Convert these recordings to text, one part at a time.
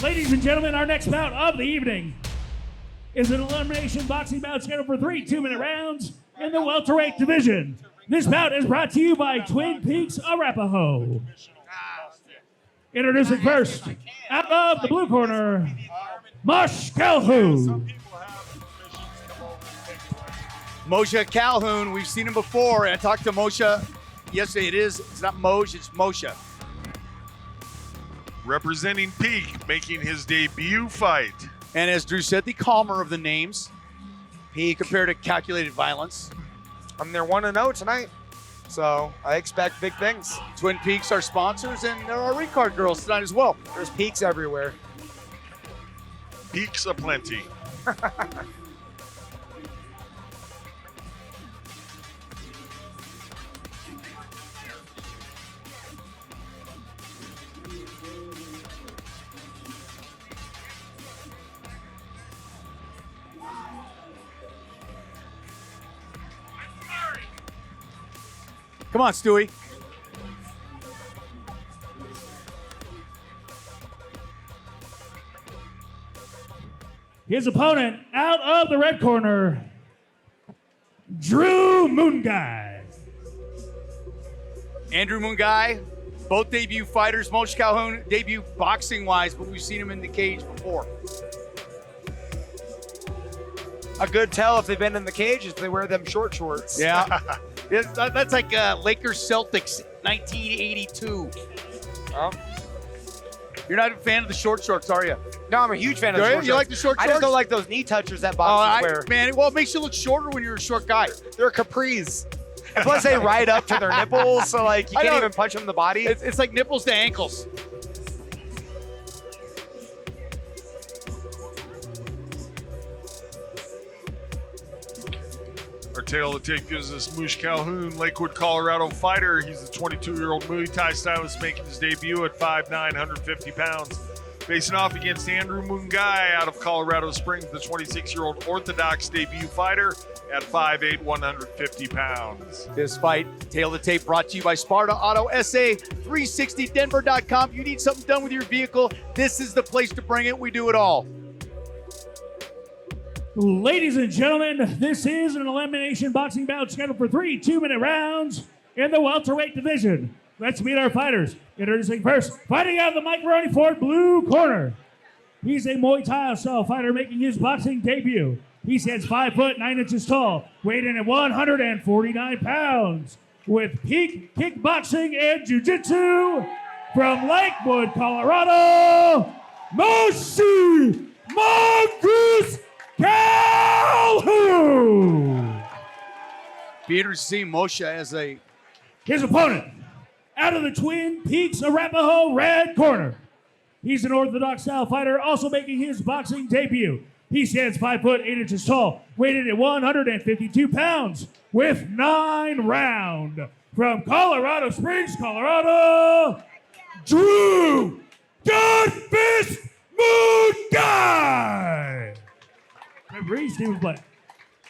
Ladies and gentlemen, our next bout of the evening is an elimination boxing bout scheduled for 3 2-minute rounds in the welterweight division. This bout is brought to you by Twin Peaks Arapahoe. Introducing first, out of the blue corner, MOSHE CALHOUN. MOSHE CALHOUN, we've seen him before, and I talked to Moshe yesterday. It's not Moshe, it's Moshe. Representing Peak, making his debut fight. And as Drew said, the calmer of the names. Peak compared to calculated violence. They're 1-0 tonight, so I expect big things. Twin Peaks are sponsors, and there are ring card girls tonight as well. There's peaks everywhere. Peaks aplenty. Come on, Stewie. His opponent, out of the red corner, Drew MUNGAI. Andrew MUNGAI, both debut fighters. MOSHE CALHOUN, debut boxing-wise, but we've seen him in the cage before. A good tell if they've been in the cage is they wear them short shorts. Yeah. That's like Lakers Celtics 1982. Oh. You're not a fan of the short shorts, are you? No, I'm a huge fan of the short shorts. You like the short shorts? I just don't like those knee touchers that boxers wear. Man, well, it makes you look shorter when you're a short guy. They're capris. And plus they ride up to their nipples, so like you can't even punch them in the body. It's like nipples to ankles. Our tail of the tape gives us MOSHE CALHOUN, Lakewood, Colorado fighter. He's a 22-year-old Muay Thai stylist making his debut at 5'9", 150 pounds. Facing off against Andrew MUNGAI out of Colorado Springs, the 26-year-old Orthodox debut fighter at 5'8", 150 pounds. This fight, tail of the tape, brought to you by Sparta Auto SA, 360denver.com. If you need something done with your vehicle, this is the place to bring it. We do it all. Ladies and gentlemen, this is an elimination boxing bout scheduled for 3 2-minute rounds in the welterweight division. Let's meet our fighters. Introducing first, fighting out of the macaroni fort blue corner. He's a Muay Thai style fighter making his boxing debut. He stands 5 foot 9 inches tall, weighed in at 149 pounds, with peak kickboxing and jiu-jitsu from Lakewood, Colorado, MOSHE CALHOUN. Be interested to see Moshe as His opponent, out of the Twin Peaks Arapahoe red corner. He's an Orthodox style fighter, also making his boxing debut. He stands 5 foot 8 inches tall, weighed in at 152 pounds, with 9 round. From Colorado Springs, Colorado, Drew Gunfist MUNGAI. Referee Stephen Black.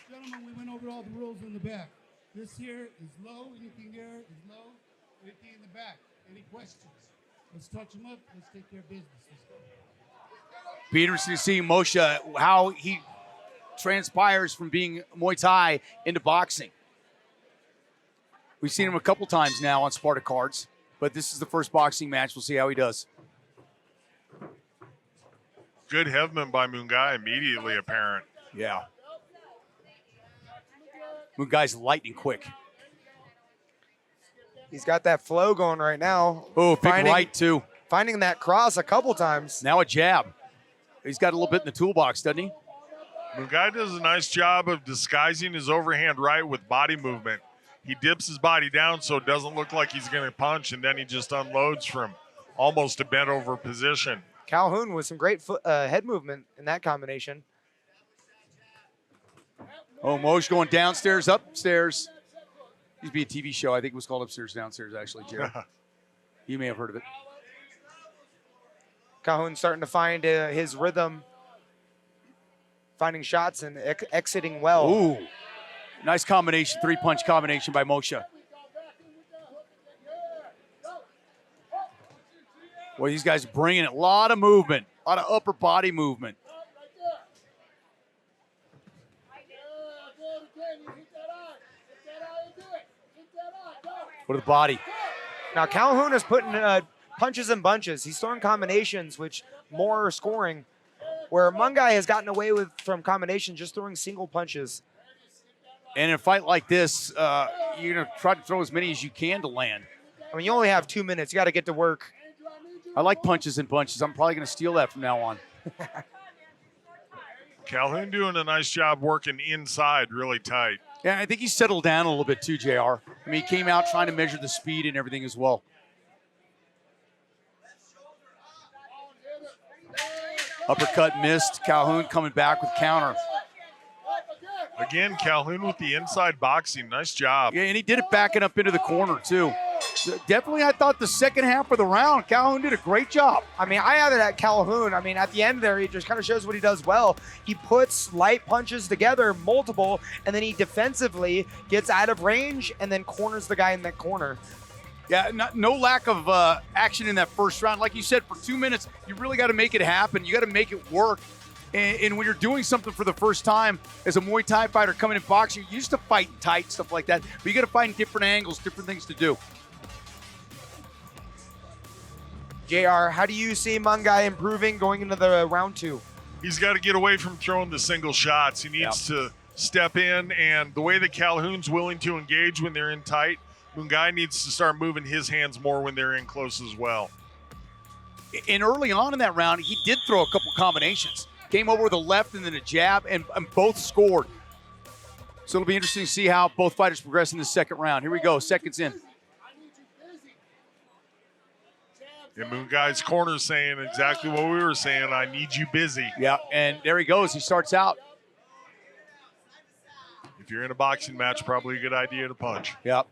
Gentlemen, we went over all the rules in the back. This here is low, anything there is low, anything in the back. Any questions? Let's touch them up, let's take care of business. Let's go. Be interesting to see Moshe, how he transpires from being Muay Thai into boxing. We've seen him a couple times now on Sparta cards, but this is the first boxing match. We'll see how he does. Good headman by MUNGAI, immediately apparent. Yeah. MUNGAI's lightning quick. He's got that flow going right now. Oh, big right too. Finding that cross a couple times. Now a jab. He's got a little bit in the toolbox, doesn't he? MUNGAI does a nice job of disguising his overhand right with body movement. He dips his body down so it doesn't look like he's going to punch, and then he just unloads from almost a bent over position. Calhoun with some great head movement in that combination. Oh, Moshe going downstairs, upstairs. Used to be a TV show. I think it was called Upstairs, Downstairs, actually, Jared. You may have heard of it. Calhoun starting to find his rhythm, finding shots and exiting well. Ooh, nice combination, three-punch combination by Moshe. Well, these guys bringing it, a lot of movement. A lot of upper body movement. Go to the body. Now Calhoun is putting punches and bunches. He's throwing combinations, which more are scoring. Where Mungai has gotten away with from combinations, just throwing single punches. And in a fight like this, you're going to try to throw as many as you can to land. I mean, you only have 2 minutes. You got to get to work. I like punches and bunches. I'm probably going to steal that from now on. Calhoun doing a nice job working inside really tight. Yeah, I think he settled down a little bit too, JR. I mean, he came out trying to measure the speed and everything as well. Uppercut missed. Calhoun coming back with counter. Again, Calhoun with the inside boxing. Nice job. Yeah, and he did it backing up into the corner too. So definitely, I thought the second half of the round, Calhoun did a great job. I mean, I have it at Calhoun. I mean, at the end there, he just kind of shows what he does well. He puts light punches together, multiple, and then he defensively gets out of range and then corners the guy in that corner. Yeah, no lack of action in that first round. Like you said, for 2 minutes, you really got to make it happen. You got to make it work. And when you're doing something for the first time as a Muay Thai fighter coming in boxing, you used to fight tight, stuff like that. But you got to find different angles, different things to do. JR, how do you see Mungai improving going into the round 2? He's got to get away from throwing the single shots. He needs to step in, and the way that Calhoun's willing to engage when they're in tight, Mungai needs to start moving his hands more when they're in close as well. And early on in that round, he did throw a couple combinations. Came over with a left and then a jab, and both scored. So it'll be interesting to see how both fighters progress in the second round. Here we go, seconds in. And Mungai's corner saying exactly what we were saying, I need you busy. Yeah, and there he goes. He starts out. If you're in a boxing match, probably a good idea to punch. Yep.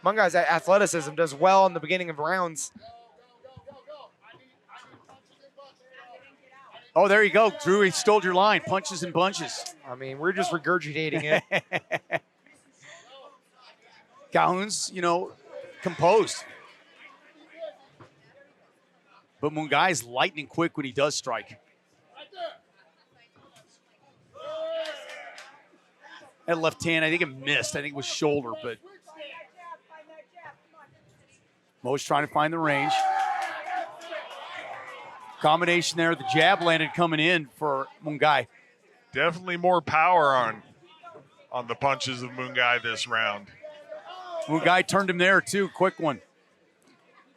Mungai's athleticism does well in the beginning of rounds. Oh, there you go, Drew. He stole your line. Punches and bunches. I mean, we're just regurgitating it. Calhoun's, composed. But Mungai's lightning quick when he does strike. That left hand, I think it missed. I think it was shoulder, but Mo's trying to find the range. Combination there. The jab landed coming in for Mungai. Definitely more power on the punches of Mungai this round. Mungai turned him there too. Quick one.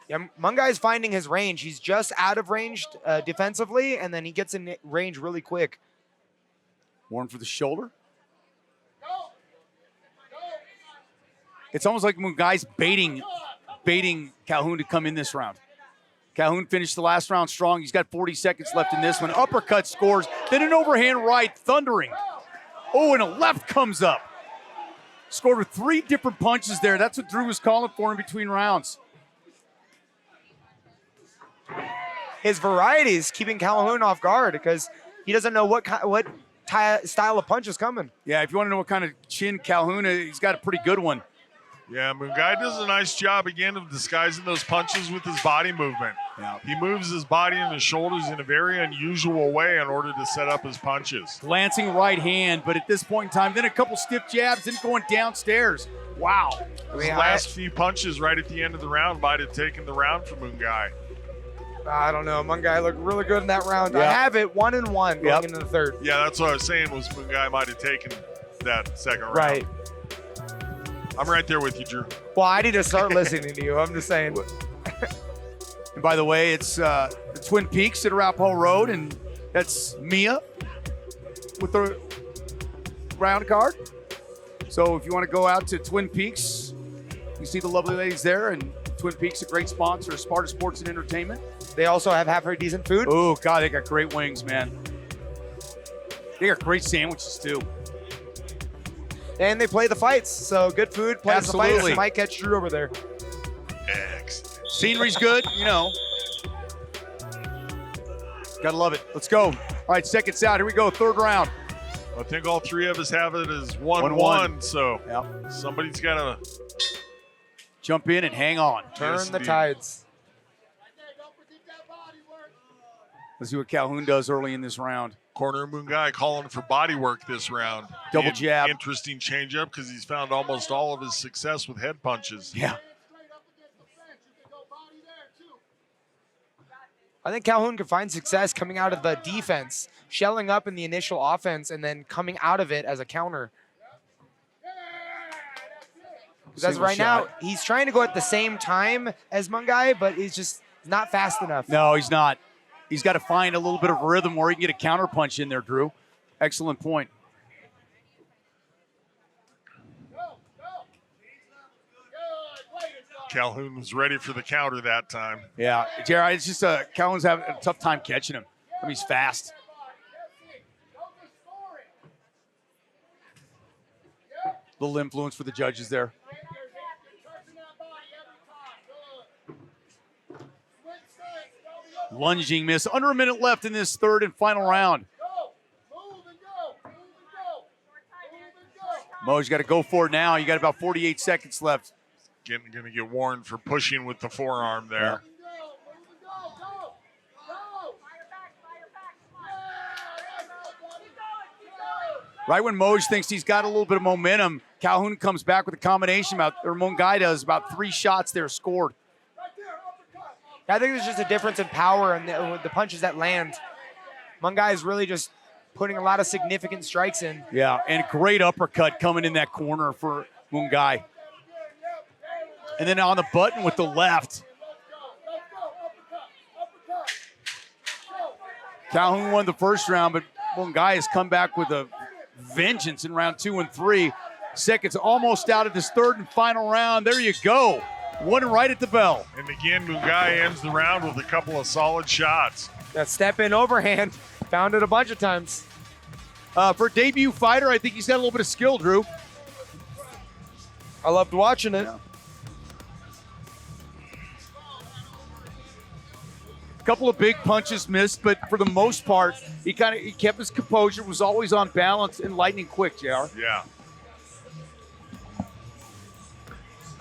Yeah, Mungai's finding his range. He's just out of range defensively, and then he gets in range really quick. One for the shoulder. It's almost like Mungai's baiting Calhoun to come in this round. Calhoun finished the last round strong. He's got 40 seconds left in this one. Uppercut scores, then an overhand right, thundering. Oh, and a left comes up. Scored with 3 different punches there. That's what Drew was calling for in between rounds. His variety is keeping Calhoun off guard because he doesn't know what style of punch is coming. Yeah, if you want to know what kind of chin Calhoun is, he's got a pretty good one. Yeah, Mungai does a nice job again of disguising those punches with his body movement. Yeah. He moves his body and his shoulders in a very unusual way in order to set up his punches. Glancing right hand, but at this point in time, then a couple stiff jabs, then going downstairs. Wow. His last few punches right at the end of the round might have taken the round for Mungai. I don't know. Mungai looked really good in that round. Yeah. I have it 1-1 going into the third. Yeah, that's what I was saying was Mungai might have taken that second round. Right. I'm right there with you, Drew. Well, I need to start listening to you. I'm just saying. And by the way, it's the Twin Peaks at Arapahoe Road, and that's Mia with the round card. So if you want to go out to Twin Peaks, you see the lovely ladies there, and Twin Peaks, a great sponsor of Sparta Sports and Entertainment. They also have halfway decent food. Oh, God, they got great wings, man. They got great sandwiches, too. And they play the fights, so good food, plays the fights. Absolutely. You might catch Drew over there. Excellent. Scenery's good, Gotta love it. Let's go. All right, seconds out. Here we go, third round. I think all 3 of us have it as 1-1, 1-1. so Yep. somebody's got to Jump in and hang on. Turn Yes, the indeed. tides. Let's see what Calhoun does early in this round. Corner Mungai calling for body work this round. Double jab. Interesting changeup because he's found almost all of his success with head punches. Yeah. I think Calhoun could find success coming out of the defense, shelling up in the initial offense, and then coming out of it as a counter. Because right now, he's trying to go at the same time as Mungai, but he's just not fast enough. No, he's not. He's got to find a little bit of rhythm where he can get a counter punch in there, Drew. Excellent point. Calhoun was ready for the counter that time. Yeah, Jared, it's just Calhoun's having a tough time catching him. I mean, he's fast. Little influence for the judges there. Lunging miss. Under a minute left in this third and final round. Mo's got to go for it now. You got about 48 seconds left. Going to get warned for pushing with the forearm there. Right when Moj thinks he's got a little bit of momentum, Calhoun comes back with a combination, or Mungai does, about 3 shots there scored. I think there's just a difference in power and the punches that land. Mungai is really just putting a lot of significant strikes in. Yeah, and great uppercut coming in that corner for Mungai. And then on the button with the left. Calhoun won the first round, but Mungai has come back with a vengeance in round 2 and 3. Seconds almost out of this third and final round. There you go. One right at the bell. And again, Mungai ends the round with a couple of solid shots. That step in overhand, found it a bunch of times. For a debut fighter, I think he's got a little bit of skill, Drew. I loved watching it. Yeah. A couple of big punches missed, but for the most part, he kept his composure, was always on balance and lightning quick, JR. Yeah.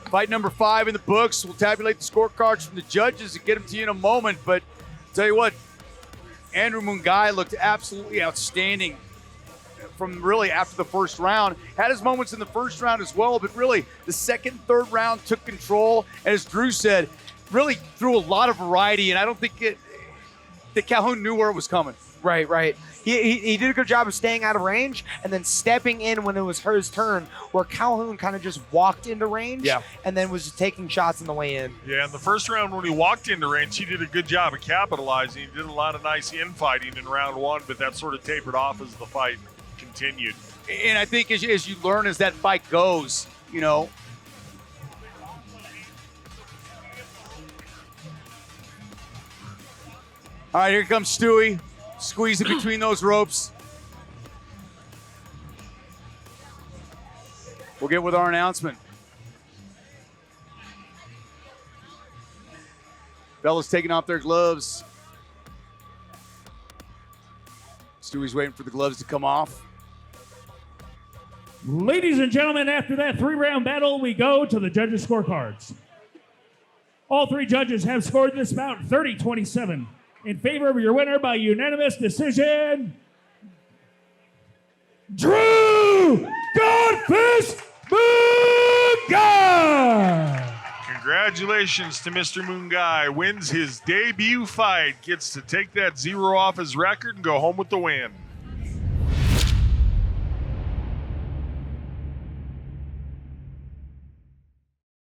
Fight number 5 in the books. We'll tabulate the scorecards from the judges and get them to you in a moment. But tell you what, Andrew Mungai looked absolutely outstanding from really after the first round. Had his moments in the first round as well, but really the second, third round took control. And as Drew said, really threw a lot of variety, and I don't think that Calhoun knew where it was coming. Right, right. He did a good job of staying out of range and then stepping in when it was his turn, where Calhoun kind of just walked into range and then was just taking shots on the way in. Yeah, in the first round when he walked into range, he did a good job of capitalizing. He did a lot of nice infighting in round 1, but that sort of tapered off as the fight continued. And I think as you learn as that fight goes, you know, all right, here comes Stewie. Squeeze it between those ropes. We'll get with our announcement. Fellas taking off their gloves. Stewie's waiting for the gloves to come off. Ladies and gentlemen, after that 3-round battle, we go to the judges' scorecards. All 3 judges have scored this bout 30-27. In favor of your winner by unanimous decision, Drew Godfist Mungai. Congratulations to Mr. Mungai. Wins his debut fight. Gets to take that 0 off his record and go home with the win.